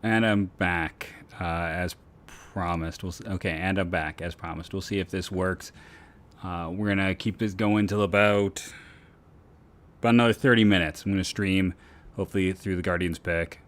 And I'm back as promised. And I'm back as promised. We'll see if this works. We're going to keep this going till about another 30 minutes. I'm going to stream, hopefully, through the Guardians pick.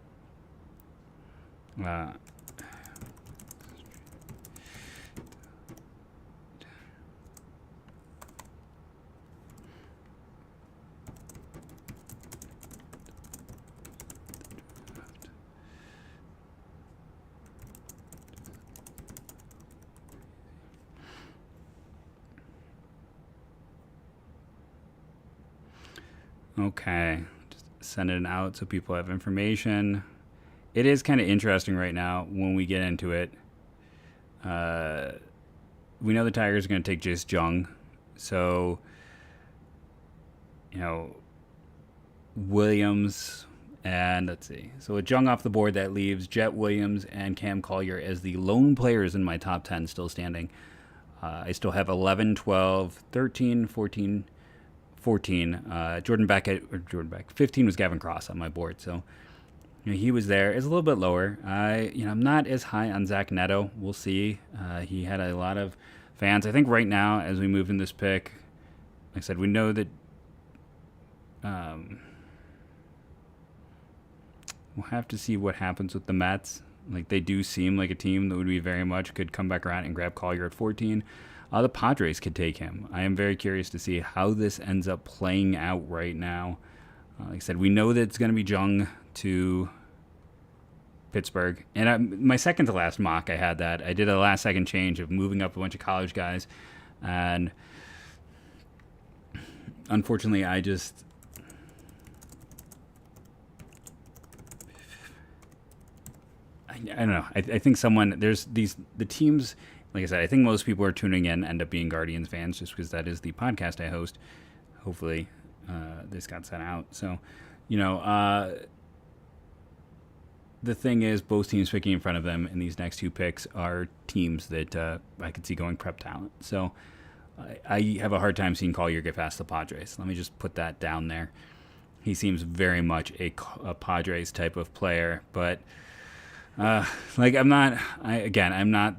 Okay, just send it out so people have information. It is kind of interesting right now when we get into it. We know the Tigers are going to take Jace Jung, so Williams and let's see. So with Jung off the board, that leaves Jett, Williams, and Cam Collier as the lone players in my top 10 still standing. I still have 11, 12, 13, 14. Jordan Beck. 15 was Gavin Cross on my board, so he was there. It's a little bit lower. I'm not as high on Zach Neto. We'll see. He had a lot of fans. I think right now, as we move in this pick, like I said, we know that we'll have to see what happens with the Mets. Like, they do seem like a team that would be very much could come back around and grab Collier at 14. The Padres could take him. I am very curious to see how this ends up playing out right now. Like I said, we know that it's going to be Jung to Pittsburgh. And my second to last mock, I had that. I did a last second change of moving up a bunch of college guys. And unfortunately, I don't know. I think the teams. Like I said, I think most people are tuning in end up being Guardians fans just because that is the podcast I host. Hopefully, this got sent out. So, the thing is, both teams picking in front of them in these next two picks are teams that I could see going prep talent. So, I have a hard time seeing Collier get past the Padres. Let me just put that down there. He seems very much a Padres type of player, but... I'm not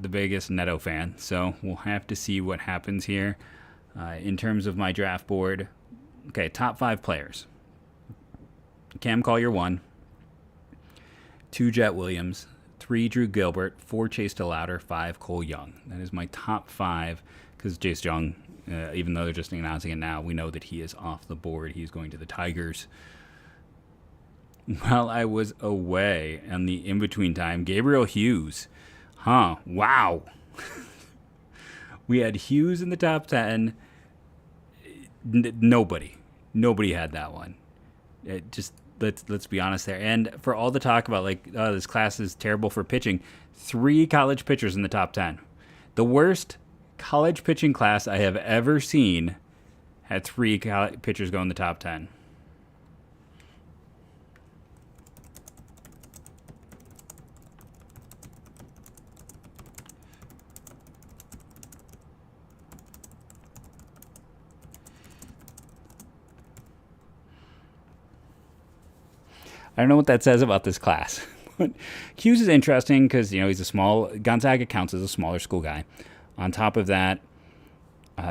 the biggest Neto fan, so we'll have to see what happens here. In terms of my draft board, okay, top 5 players. Cam Collier 1, 2 Jett Williams, 3 Drew Gilbert, 4 Chase DeLauter, 5 Cole Young. That is my top 5, because Jace Jung, even though they're just announcing it now, we know that he is off the board. He's going to the Tigers. While I was away on the in-between time, Gabriel Hughes. Wow. We had Hughes in the top 10. Nobody had that one. Let's be honest there. And for all the talk about this class is terrible for pitching, 3 college pitchers in the top 10. The worst college pitching class I have ever seen had 3 pitchers go in the top 10. I don't know what that says about this class. Hughes is interesting because, he's Gonzaga counts as a smaller school guy. On top of that,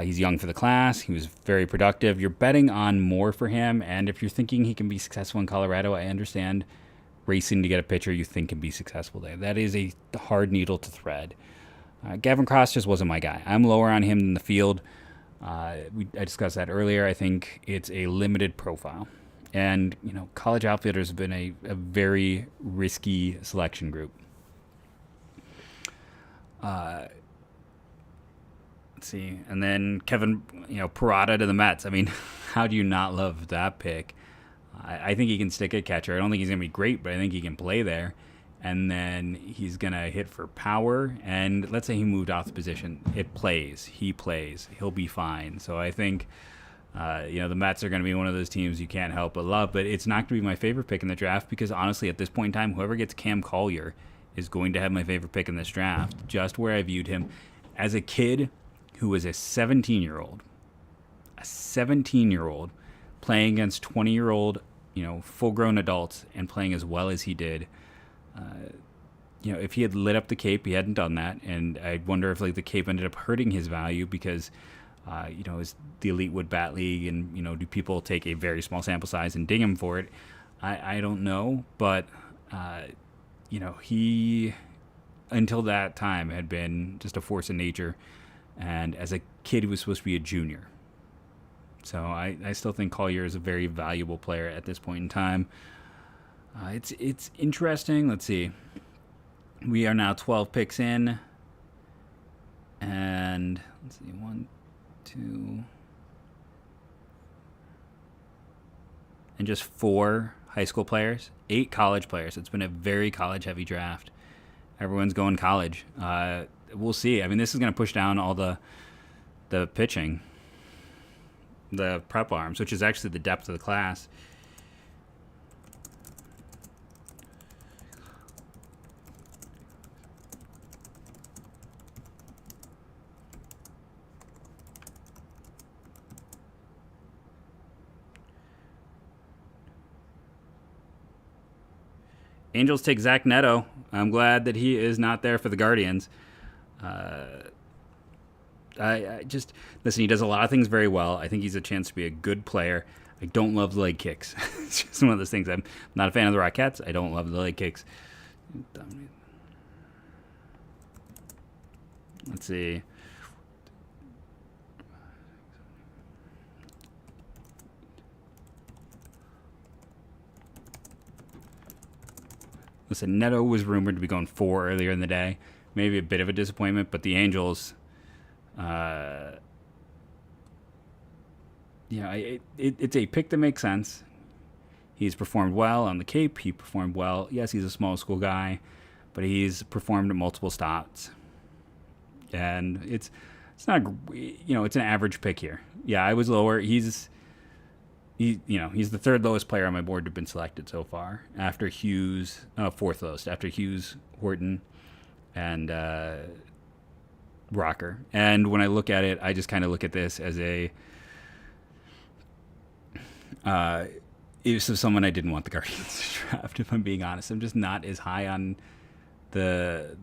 he's young for the class. He was very productive. You're betting on more for him. And if you're thinking he can be successful in Colorado, I understand racing to get a pitcher you think can be successful there. That is a hard needle to thread. Gavin Cross just wasn't my guy. I'm lower on him than the field. I discussed that earlier. I think it's a limited profile. And, college outfielders have been a very risky selection group. Let's see. And then Kevin, Parada to the Mets. I mean, how do you not love that pick? I think he can stick at catcher. I don't think he's going to be great, but I think he can play there. And then he's going to hit for power. And let's say he moved off the position. It plays. He plays. He'll be fine. So I think... the Mets are going to be one of those teams you can't help but love, but it's not going to be my favorite pick in the draft because honestly, at this point in time, whoever gets Cam Collier is going to have my favorite pick in this draft, just where I viewed him as a kid who was a 17-year-old playing against 20-year-old, full-grown adults and playing as well as he did. if he had lit up the Cape, he hadn't done that, and I wonder if like the Cape ended up hurting his value because, is the Elite Wood Bat League, and do people take a very small sample size and ding him for it? I don't know, but he until that time had been just a force of nature, and as a kid, he was supposed to be a junior. So I still think Collier is a very valuable player at this point in time. It's interesting. Let's see. We are now 12 picks in. And let's see. 1, 2. And just 4 high school players. 8 college players. It's been a very college-heavy draft. Everyone's going college. We'll see. I mean, this is going to push down all the pitching. The prep arms, which is actually the depth of the class. Angels take Zach Neto. I'm glad that he is not there for the Guardians. I just listen. He does a lot of things very well. I think he's a chance to be a good player. I don't love the leg kicks. It's just one of those things. I'm not a fan of the Rockettes. I don't love the leg kicks. Let's see. Listen, Neto was rumored to be going 4 earlier in the day. Maybe a bit of a disappointment, but the Angels, it's a pick that makes sense. He's performed well on the Cape. He performed well. Yes, he's a small school guy, but he's performed at multiple stops. And it's not, it's an average pick here. Yeah, I was lower. He's the 3rd lowest player on my board to have been selected so far. After Hughes, 4th lowest. After Hughes, Horton, and Rocker. And when I look at it, I just kind of look at this as it was someone I didn't want the Guardians to draft, if I'm being honest. I'm just not as high on the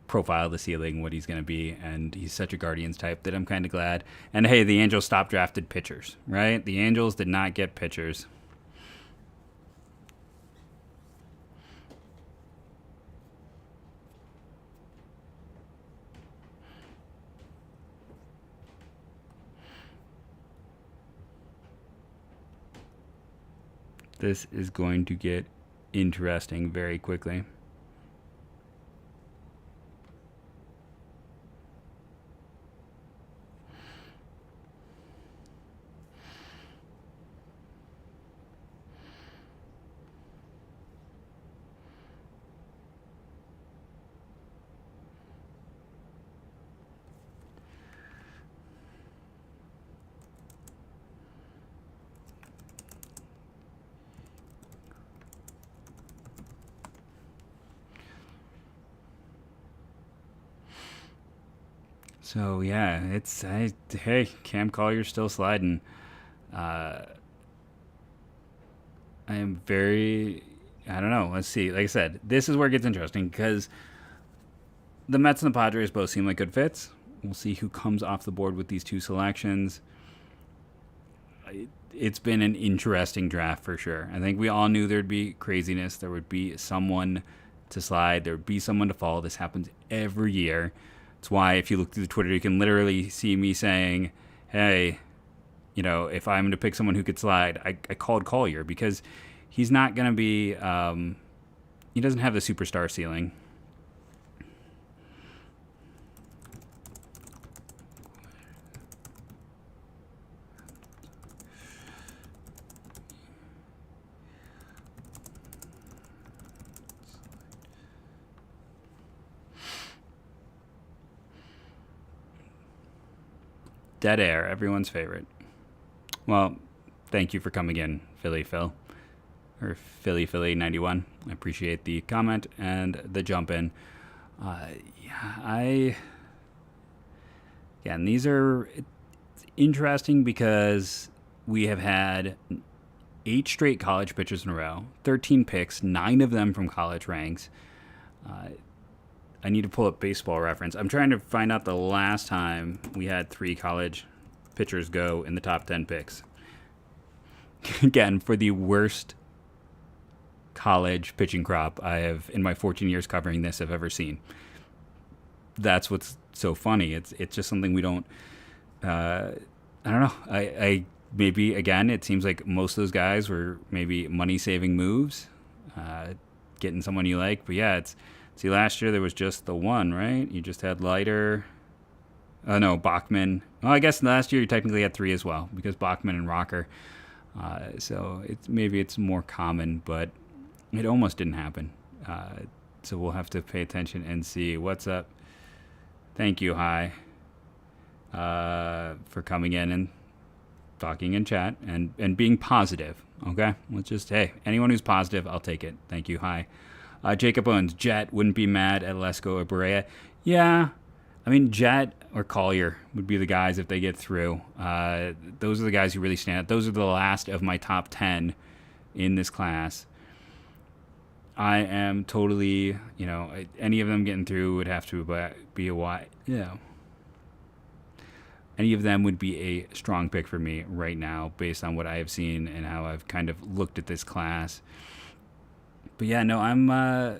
profile, the ceiling, what he's going to be, and he's such a Guardians type that I'm kind of glad. And hey, the Angels stopped drafted pitchers, right? The Angels did not get pitchers. This is going to get interesting very quickly. So yeah, hey, Cam Collier's still sliding. I am very, I don't know. Let's see. Like I said, this is where it gets interesting because the Mets and the Padres both seem like good fits. We'll see who comes off the board with these 2 selections. It's been an interesting draft for sure. I think we all knew there'd be craziness. There would be someone to slide. There would be someone to fall. This happens every year. It's why if you look through the Twitter, you can literally see me saying, hey, if I'm going to pick someone who could slide, I called Collier because he's not going to be, he doesn't have the superstar ceiling. Dead air, everyone's favorite. Well, thank you for coming in, Philly Phil. Or Philly 91. I appreciate the comment and the jump in. And these are interesting because we have had 8 straight college pitchers in a row, 13 picks, 9 of them from college ranks. I need to pull up Baseball Reference. I'm trying to find out the last time we had 3 college pitchers go in the top 10 picks. Again, for the worst college pitching crop I have in my 14 years covering this I've ever seen. That's what's so funny. It's just something we don't. I don't know. I maybe again it seems like most of those guys were maybe money saving moves, getting someone you like. But yeah, see last year there was just the one, right? You just had Leiter. No, Bachman. Well, I guess last year you technically had 3 as well because Bachman and Rocker. So maybe it's more common, but it almost didn't happen. So we'll have to pay attention and see what's up. Thank you, Hi, for coming in and talking in chat and being positive. Okay, let's just anyone who's positive, I'll take it. Thank you, Hi. Jacob Owens, Jett wouldn't be mad at Lesko or Berea. Yeah, I mean Jett or Collier would be the guys if they get through. Those are the guys who really stand out. Those are the last of my top 10 in this class. I am totally, any of them getting through would have to be a why. Yeah. Any of them would be a strong pick for me right now based on what I have seen and how I've kind of looked at this class. But yeah, no,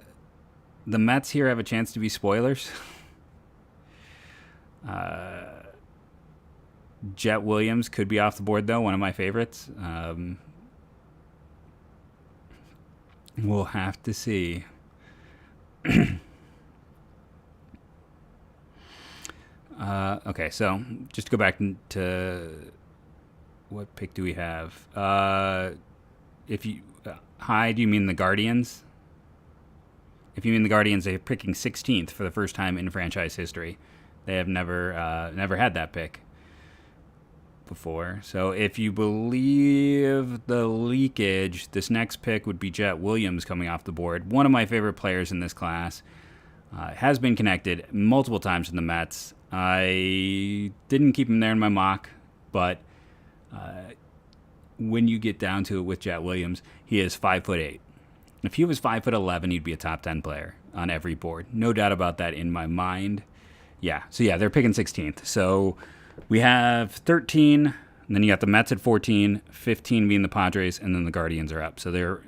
the Mets here have a chance to be spoilers. Jett Williams could be off the board, though, one of my favorites. We'll have to see. Okay, so just to go back to what pick do we have? If you Hi, do you mean the Guardians? If you mean the Guardians, they're picking 16th for the first time in franchise history. They have never had that pick before. So if you believe the leakage, this next pick would be Jett Williams coming off the board. One of my favorite players in this class. Has been connected multiple times in the Mets. I didn't keep him there in my mock, but when you get down to it with Jett Williams, he is 5'8". If he was 5'11", he'd be a top 10 player on every board. No doubt about that in my mind. Yeah, so yeah, they're picking 16th. So we have 13, and then you got the Mets at 14, 15 being the Padres, and then the Guardians are up. So they're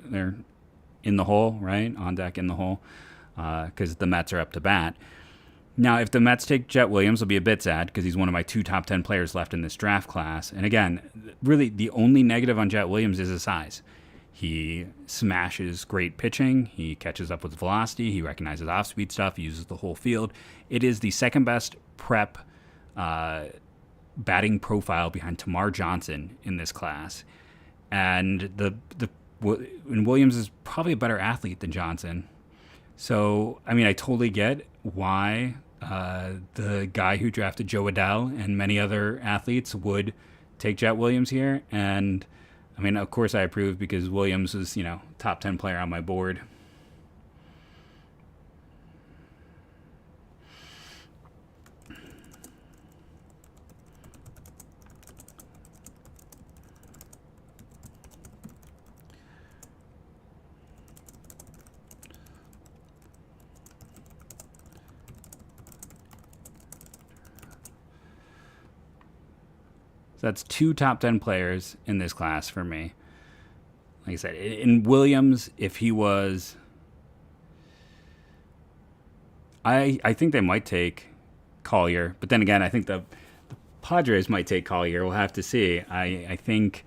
in the hole, right? On deck in the hole, because the Mets are up to bat. Now, if the Mets take Jett Williams, I'll be a bit sad because he's one of my 2 top 10 players left in this draft class. And again, really the only negative on Jett Williams is his size. He smashes great pitching. He catches up with velocity. He recognizes off-speed stuff. He uses the whole field. It is the second best prep batting profile behind Tamar Johnson in this class. And Williams is probably a better athlete than Johnson. So, I mean, I totally get why the guy who drafted Joe Adell and many other athletes would take Jett Williams here. And, I mean, of course I approve because Williams is, top 10 player on my board. That's 2 top 10 players in this class for me. Like I said, in Williams, if he was... I think they might take Collier. But then again, I think the Padres might take Collier. We'll have to see. I think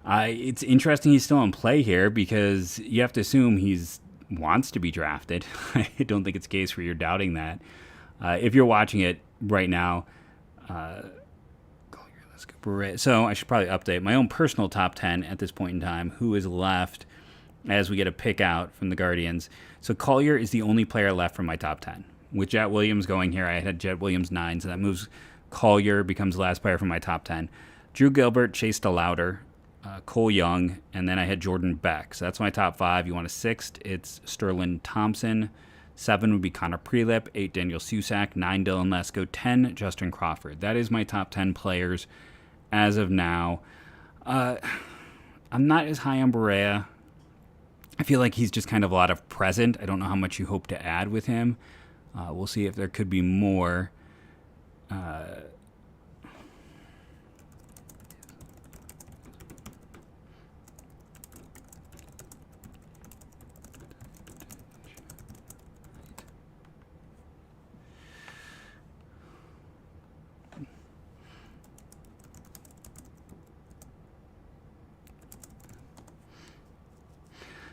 it's interesting he's still in play here because you have to assume he's wants to be drafted. I don't think it's a case where you're doubting that. If you're watching it right now... So I should probably update my own personal top 10 at this point in time. Who is left as we get a pick out from the Guardians? So Collier is the only player left from my top 10. With Jett Williams going here, I had Jett Williams 9, so that moves Collier, becomes the last player from my top 10. Drew Gilbert, Chase DeLauter, Cole Young, and then I had Jordan Beck. So that's my top 5. You want a 6th? It's Sterling Thompson. 7 would be Connor Prelip. 8, Daniel Susac. 9, Dylan Lesko. 10, Justin Crawford. That is my top 10 players as of now. I'm not as high on Berea. I feel like he's just kind of a lot of present. I don't know how much you hope to add with him. We'll see if there could be more. Uh,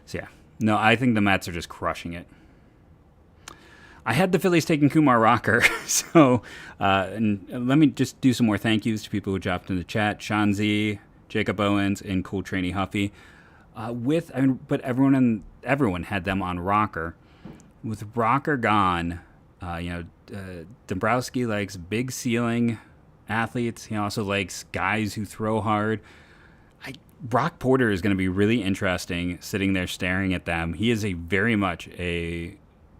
so yeah, no, I think the Mets are just crushing it. I had the Phillies taking Kumar Rocker, so and let me just do some more thank yous to people who dropped in the chat: Sean Z, Jacob Owens, and Cool Trainee Huffy. But everyone had them on Rocker. With Rocker gone, Dombrowski likes big ceiling athletes. He also likes guys who throw hard. Brock Porter is going to be really interesting sitting there staring at them. He is very much a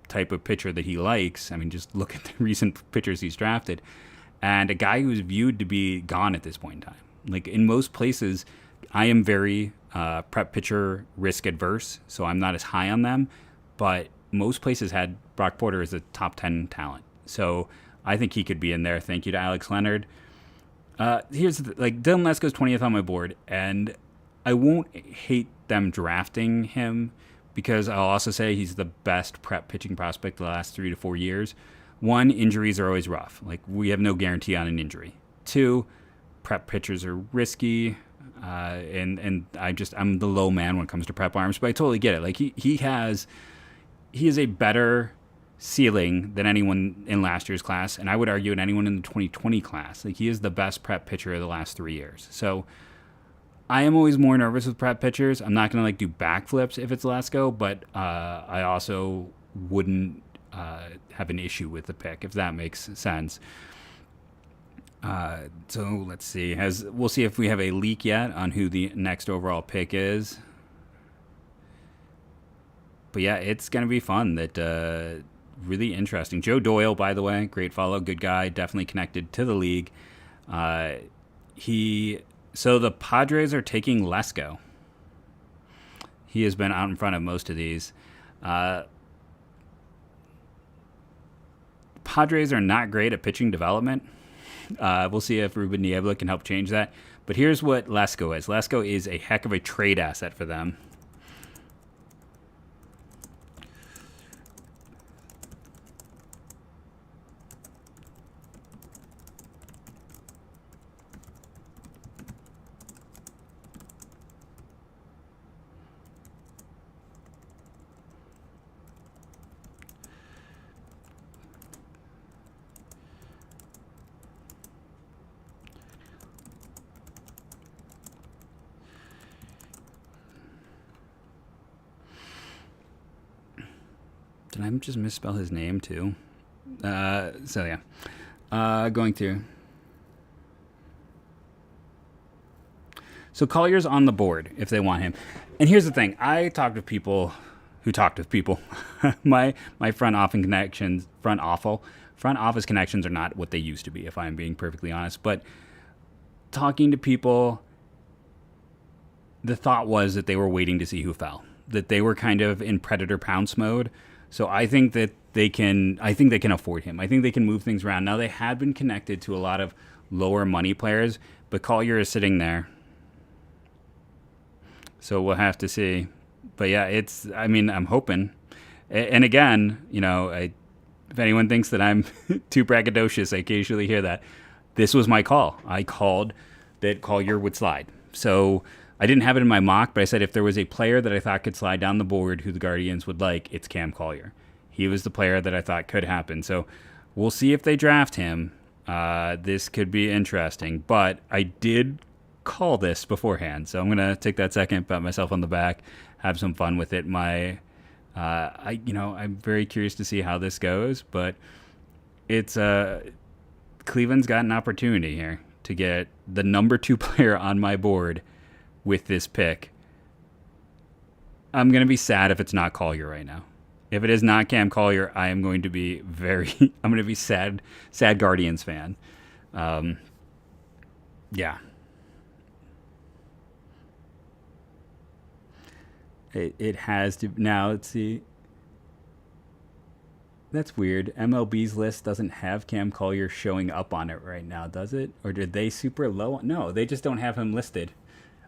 type of pitcher that he likes. I mean, just look at the recent pitchers he's drafted. And a guy who's viewed to be gone at this point in time. Like in most places, I am very prep pitcher risk adverse, so I'm not as high on them. But most places had Brock Porter as a top 10 talent. So I think he could be in there. Thank you to Alex Leonard. Here's Dylan Lesko's 20th on my board, and I won't hate them drafting him because I'll also say he's the best prep pitching prospect the last 3 to 4 years. One, injuries are always rough. Like, we have no guarantee on an injury. Two, prep pitchers are risky, and I'm the low man when it comes to prep arms, but I totally get it. Like, he is a better ceiling than anyone in last year's class, and I would argue than anyone in the 2020 class. Like, he is the best prep pitcher of the last 3 years. So I am always more nervous with prep pitchers. I'm not going to do backflips if it's Lesko, but I also wouldn't have an issue with the pick, if that makes sense. So let's see. We'll see if we have a leak yet on who the next overall pick is. But yeah, it's going to be fun. Really interesting. Joe Doyle, by the way, great follow, good guy, definitely connected to the league. So the Padres are taking Lesko. He has been out in front of most of these. Padres are not great at pitching development. We'll see if Ruben Niebla can help change that. But here's what Lesko is. Lesko is a heck of a trade asset for them. Did I just misspell his name too? So yeah, going through. So Collier's on the board if they want him. And here's the thing: I talked with people who talked with people. my front office connections are not what they used to be, if I'm being perfectly honest. But talking to people, the thought was that they were waiting to see who fell. That they were kind of in predator pounce mode. So I think that they can afford him. I think they can move things around. Now, they had been connected to a lot of lower money players, but Collier is sitting there. So we'll have to see. But yeah, I'm hoping. And again, if anyone thinks that I'm too braggadocious, I occasionally hear that. This was my call. I called that Collier would slide. So I didn't have it in my mock, but I said if there was a player that I thought could slide down the board who the Guardians would like, it's Cam Collier. He was the player that I thought could happen. So we'll see if they draft him. This could be interesting. But I did call this beforehand, so I'm going to take that second, pat myself on the back, have some fun with it. I'm very curious to see how this goes, but it's Cleveland's got an opportunity here to get the number 2 player on my board with this pick. I'm going to be sad if it's not Collier right now. If it is not Cam Collier, I am going to be I'm going to be sad Guardians fan. Yeah. It has to. Now, let's see. That's weird. MLB's list doesn't have Cam Collier showing up on it right now, does it? Or did they super low? No, they just don't have him listed.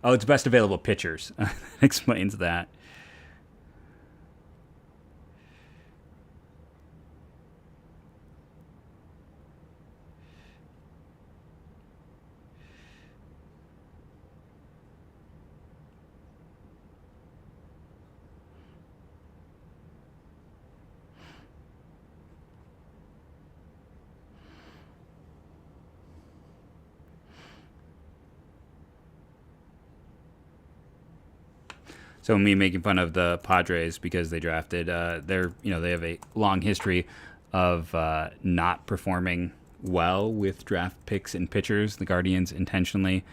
Oh, it's best available pitchers. That explains that. So me making fun of the Padres because they drafted, they have a long history of not performing well with draft picks and pitchers. The Guardians intentionally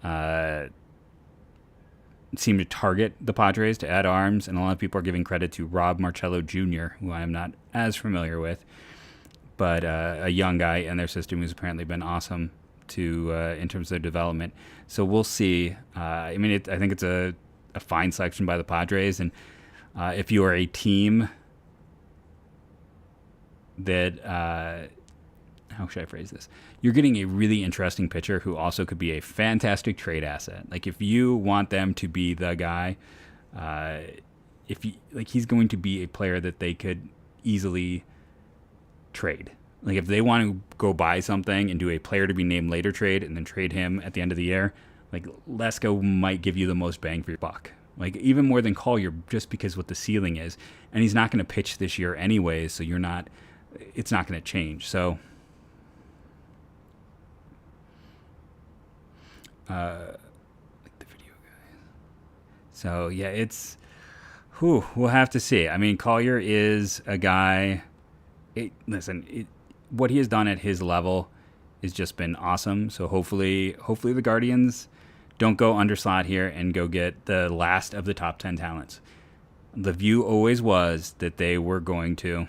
uh, seem to target the Padres to add arms, and a lot of people are giving credit to Rob Marcello Jr., who I am not as familiar with, but a young guy in their system who's apparently been awesome to in terms of their development. So we'll see. I think it's a fine selection by the Padres, and if you are a team that how should I phrase this? You're getting a really interesting pitcher who also could be a fantastic trade asset. Like if you want them to be the guy, uh, if you, like he's going to be a player that they could easily trade. Like if they want to go buy something and do a player to be named later trade and then trade him at the end of the year, like Lesko might give you the most bang for your buck. Like even more than Collier, just because what the ceiling is, and he's not going to pitch this year anyways, so it's not going to change. So like the video guys. So yeah, we'll have to see. I mean, Collier is a guy. What he has done at his level has just been awesome. So hopefully the Guardians don't go underslot here and go get the last of the top 10 talents. The view always was that they were going to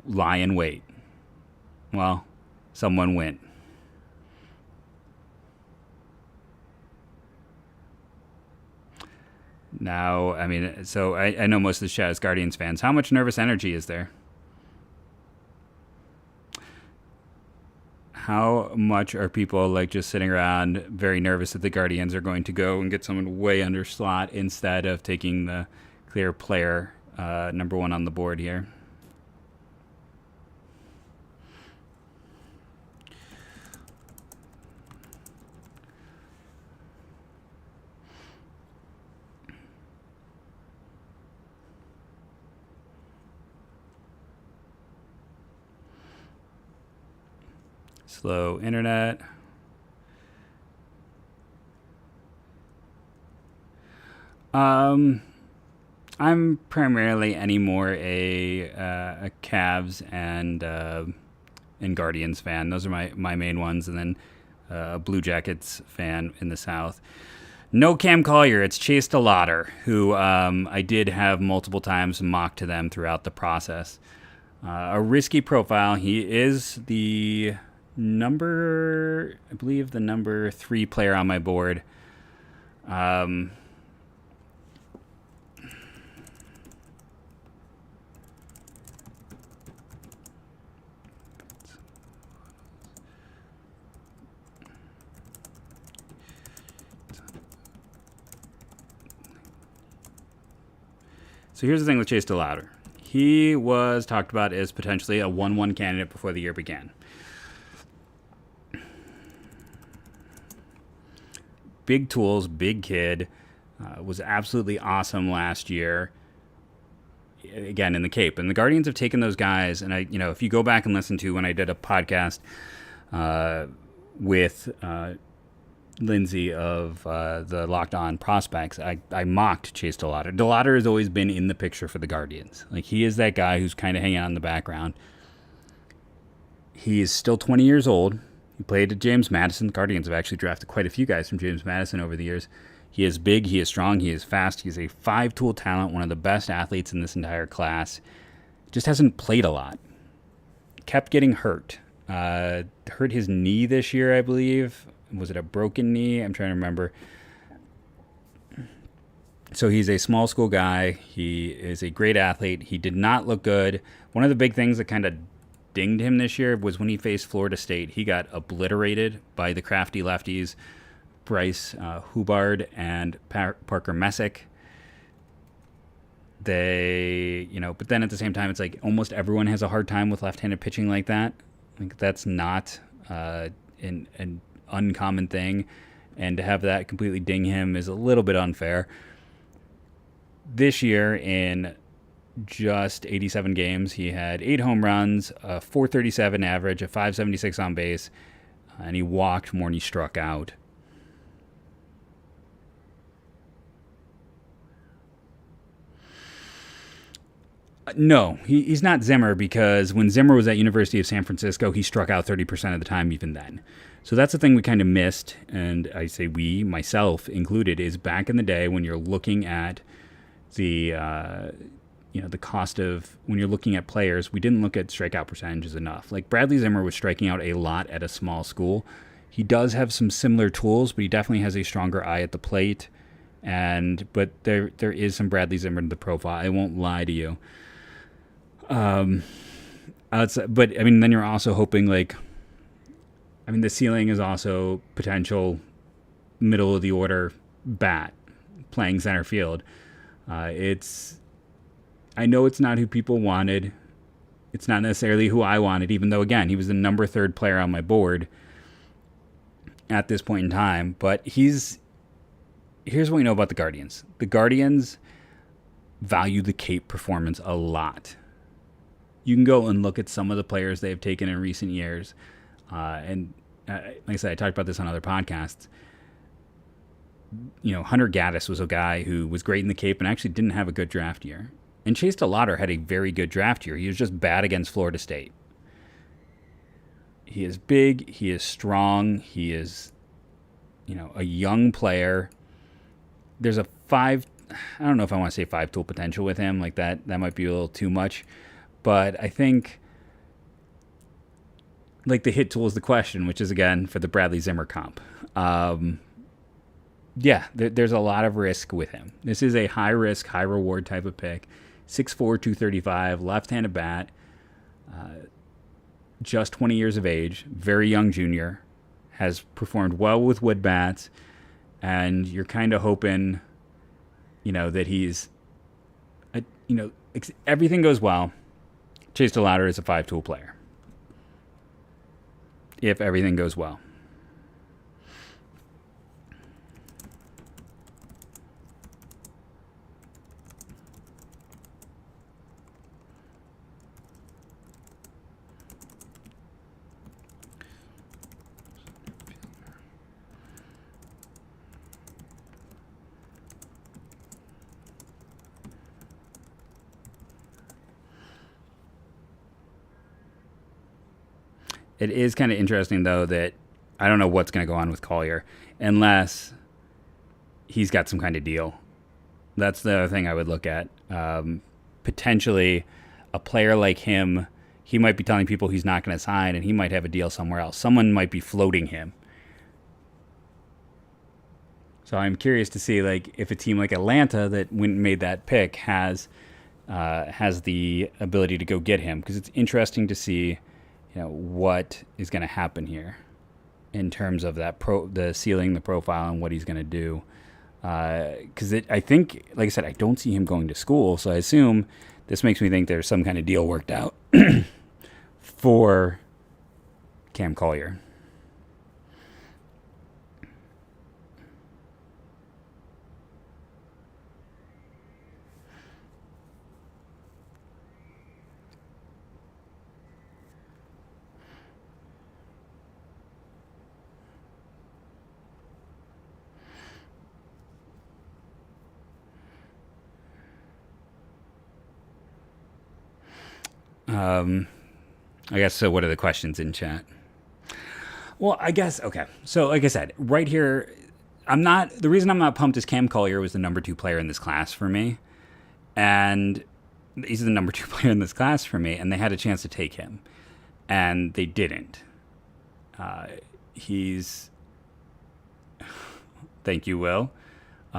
lie in wait. Well, someone went. Now, I mean, so I know most of the chat is Guardians fans. How much nervous energy is there? How much are people like just sitting around very nervous that the Guardians are going to go and get someone way under slot instead of taking the clear player number one on the board here? Slow internet. I'm primarily anymore a Cavs and Guardians fan. Those are my main ones, and then a Blue Jackets fan in the South. No Cam Collier. It's Chase DeLauter, who I did have multiple times mocked to them throughout the process. A risky profile. He is the I believe the number 3 player on my board. So here's the thing with Chase DeLauter. He was talked about as potentially a 1-1 candidate before the year began. Big tools, big kid, was absolutely awesome last year. Again, in the Cape. And the Guardians have taken those guys, and if you go back and listen to when I did a podcast with Lindsay of the Locked On Prospects, I mocked Chase DeLauter. DeLauter has always been in the picture for the Guardians. Like, he is that guy who's kind of hanging out in the background. He is still 20 years old. He played at James Madison. The Guardians have actually drafted quite a few guys from James Madison over the years. He is big, he is strong, he is fast. He's a 5-tool talent, one of the best athletes in this entire class. Just hasn't played a lot. Kept getting hurt. Hurt his knee this year, I believe. Was it a broken knee? I'm trying to remember. So he's a small school guy. He is a great athlete. He did not look good. One of the big things that kind of dinged him this year was when he faced Florida State. He got obliterated by the crafty lefties, Bryce Hubbard and Parker Messick. But then at the same time, it's like almost everyone has a hard time with left-handed pitching like that. Like that's not an uncommon thing, and to have that completely ding him is a little bit unfair. This year, in just 87 games, he had 8 home runs, a 437 average, a 576 on base, and he walked more than he struck out. No, he's not Zimmer, because when Zimmer was at University of San Francisco, he struck out 30% of the time even then. So that's the thing we kind of missed, and I say we, myself included, is back in the day when you're looking at the cost of, when you're looking at players, we didn't look at strikeout percentages enough. Like Bradley Zimmer was striking out a lot at a small school. He does have some similar tools, but he definitely has a stronger eye at the plate. But there is some Bradley Zimmer in the profile. I won't lie to you. But I mean, then you're also hoping the ceiling is also potential middle of the order bat playing center field. I know it's not who people wanted. It's not necessarily who I wanted, even though, again, he was the number 3 player on my board at this point in time. But here's what we know about the Guardians. The Guardians value the Cape performance a lot. You can go and look at some of the players they've taken in recent years. Like I said, I talked about this on other podcasts. Hunter Gaddis was a guy who was great in the Cape and actually didn't have a good draft year. And Chase DeLauter had a very good draft year. He was just bad against Florida State. He is big. He is strong. He is, a young player. There's a I don't know if I want to say 5-tool potential with him. Like that might be a little too much. But I think the hit tool is the question, which is, again, for the Bradley Zimmer comp. There's a lot of risk with him. This is a high-risk, high-reward type of pick. 6'4", 235, left-handed bat, just 20 years of age, very young junior, has performed well with wood bats, and you're kind of hoping, that he's, everything goes well. Chase DeLauter is a 5-tool player, if everything goes well. It is kind of interesting, though, that I don't know what's going to go on with Collier unless he's got some kind of deal. That's the other thing I would look at. Potentially, a player like him, he might be telling people he's not going to sign, and he might have a deal somewhere else. Someone might be floating him. So I'm curious to see, if a team like Atlanta that made that pick has the ability to go get him, because it's interesting to see what is going to happen here in terms of the ceiling, the profile, and what he's going to do. Because I think, like I said, I don't see him going to school, so I assume this makes me think there's some kind of deal worked out for Cam Collier. I guess, so what are the questions in chat? Well, I guess, okay. So like I said, right here, the reason I'm not pumped is Cam Collier was the number 2 player in this class for me. And he's the number 2 player in this class for me, and they had a chance to take him. And they didn't. Thank you, Will.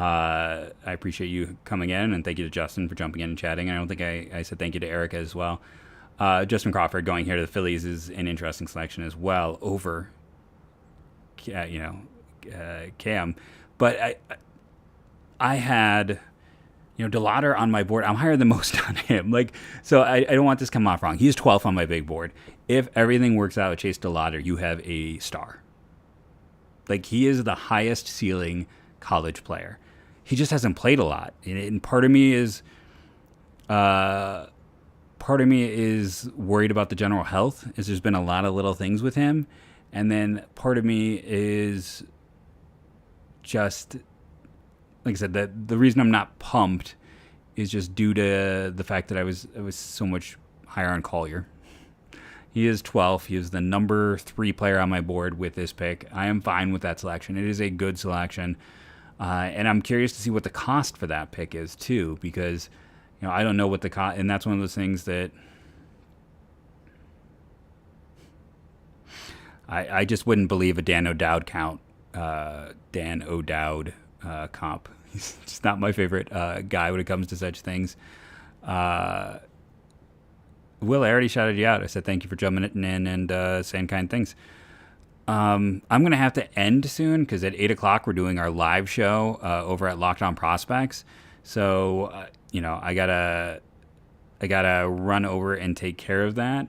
I appreciate you coming in, and thank you to Justin for jumping in and chatting. And I don't think I said thank you to Erica as well. Justin Crawford going here to the Phillies is an interesting selection as well over, Cam. But I had, DeLauter on my board. I'm higher than most on him. So I don't want this to come off wrong. He's 12th on my big board. If everything works out with Chase DeLauter, you have a star. He is the highest ceiling college player. He just hasn't played a lot, and part of me is worried about the general health. As there's been a lot of little things with him, and then part of me is just, like I said, the reason I'm not pumped is just due to the fact that I was so much higher on Collier. He is 12th. He is the number 3 player on my board with this pick. I am fine with that selection. It is a good selection. And I'm curious to see what the cost for that pick is, too, because, I don't know what the cost, and that's one of those things that I just wouldn't believe a Dan O'Dowd comp. He's just not my favorite guy when it comes to such things. Will, I already shouted you out. I said thank you for jumping in and saying kind things. I'm going to have to end soon because at 8 o'clock we're doing our live show over at Locked On Prospects. So, I gotta run over and take care of that,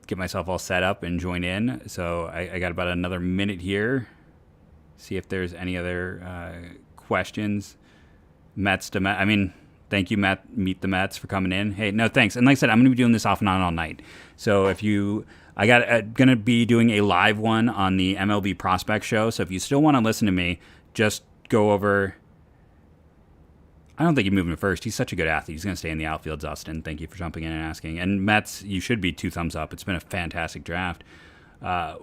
get myself all set up and join in. So I got about another minute here. See if there's any other questions. Thank you, Matt. Meet the Mets for coming in. Hey, no, thanks. And like I said, I'm going to be doing this off and on all night. So going to be doing a live one on the MLB Prospect Show. So if you still want to listen to me, just go over. I don't think you're moving to first. He's such a good athlete. He's going to stay in the outfield, Dustin. Thank you for jumping in and asking. And Mets, you should be 2 thumbs up. It's been a fantastic draft. I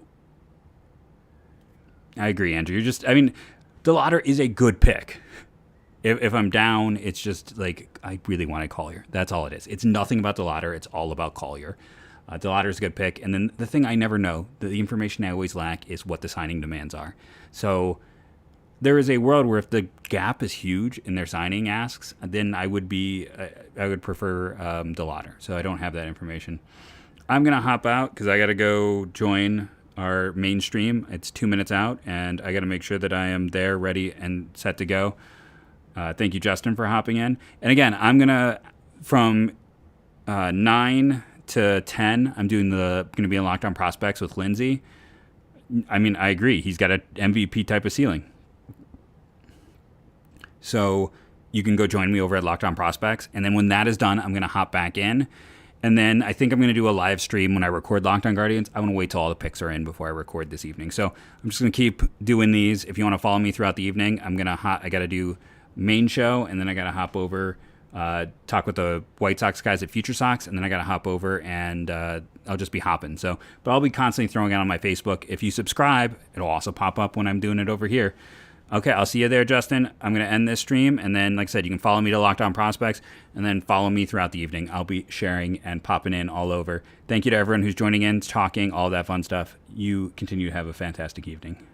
agree, Andrew. DeLauter is a good pick. If I'm down, it's just I really want a Collier. That's all it is. It's nothing about DeLauter. It's all about Collier. DeLauter's a good pick. And then the thing I never know, the information I always lack, is what the signing demands are. So there is a world where if the gap is huge in their signing asks, then I would prefer DeLauter. So I don't have that information. I'm going to hop out because I got to go join our main stream. It's 2 minutes out, and I got to make sure that I am there, ready, and set to go. Thank you, Justin, for hopping in. And again, I'm going to, from 9 to 10, I'm going to be in Locked On Prospects with Lindsay. I agree. He's got an MVP type of ceiling. So you can go join me over at Locked On Prospects. And then when that is done, I'm going to hop back in. And then I think I'm going to do a live stream when I record Locked On Guardians. I want to wait till all the picks are in before I record this evening. So I'm just going to keep doing these. If you want to follow me throughout the evening, I got to do main show, and then I got to hop over, talk with the White Sox guys at Future Sox, and then I got to hop over and I'll just be hopping. But I'll be constantly throwing it on my Facebook. If you subscribe, it'll also pop up when I'm doing it over here. Okay, I'll see you there, Justin. I'm going to end this stream, and then, like I said, you can follow me to Locked On Prospects, and then follow me throughout the evening. I'll be sharing and popping in all over. Thank you to everyone who's joining in, talking, all that fun stuff. You continue to have a fantastic evening.